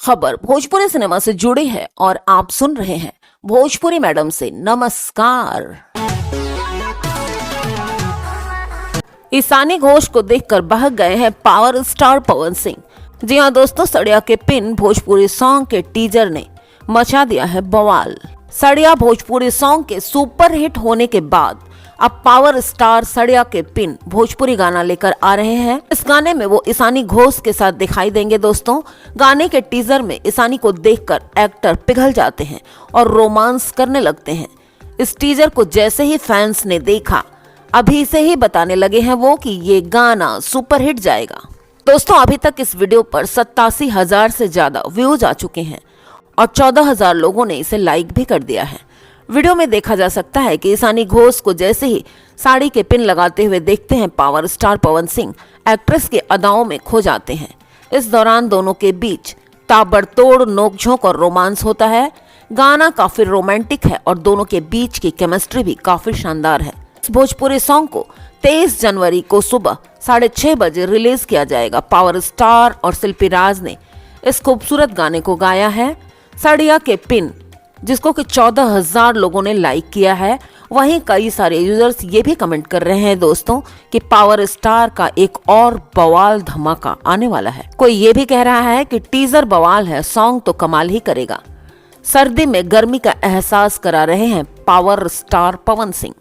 खबर भोजपुरी सिनेमा से जुड़ी है और आप सुन रहे हैं भोजपुरी मैडम से नमस्कार। ईशानी घोष को देखकर बहक गए हैं पावर स्टार पवन सिंह। जी हां दोस्तों, सड़िया के पिन भोजपुरी सॉन्ग के टीजर ने मचा दिया है बवाल। सड़िया भोजपुरी सॉन्ग के सुपर हिट होने के बाद अब पावर स्टार सड़िया के पिन भोजपुरी गाना लेकर आ रहे हैं। इस गाने में वो ईशानी घोष के साथ दिखाई देंगे। दोस्तों, गाने के टीजर में ईशानी को देखकर एक्टर पिघल जाते हैं और रोमांस करने लगते हैं। इस टीजर को जैसे ही फैंस ने देखा, अभी से ही बताने लगे हैं वो कि ये गाना सुपर हिट जाएगा। दोस्तों, अभी तक इस वीडियो पर 87,000 से ज्यादा व्यूज आ चुके हैं और 14,000 लोगों ने इसे लाइक भी कर दिया है। वीडियो में देखा जा सकता है कि ईशानी घोष को जैसे ही साड़ी के पिन लगाते हुए देखते हैं power star Pawan Singh, actress के अदाओं में खो जाते हैं। इस दौरान दोनों के बीच ताबड़तोड़ नोकझोंक और रोमांस होता है। गाना काफी रोमांटिक है और दोनों के बीच की केमिस्ट्री भी काफी शानदार है। इस भोजपुरी सॉन्ग को 23 जनवरी को सुबह 6:30 बजे रिलीज किया जाएगा। पावर स्टार और शिल्पी राज ने इस खूबसूरत गाने को गाया है। सड़िया के पिन जिसको कि 14,000 लोगों ने लाइक किया है। वहीं कई सारे यूजर्स ये भी कमेंट कर रहे हैं दोस्तों कि पावर स्टार का एक और बवाल धमाका आने वाला है। कोई ये भी कह रहा है कि टीजर बवाल है, सॉन्ग तो कमाल ही करेगा। सर्दी में गर्मी का एहसास करा रहे हैं पावर स्टार पवन सिंह।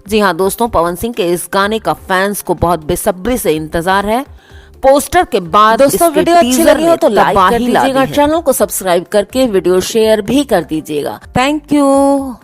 जी हाँ दोस्तों, पवन सिंह के इस गाने का फैंस को बहुत बेसब्री से इंतजार है। पोस्टर के बाद दोस्तों, वीडियो अच्छी लगी हो तो लाइक कर दीजिएगा, चैनल को सब्सक्राइब करके वीडियो शेयर भी कर दीजिएगा। Thank you.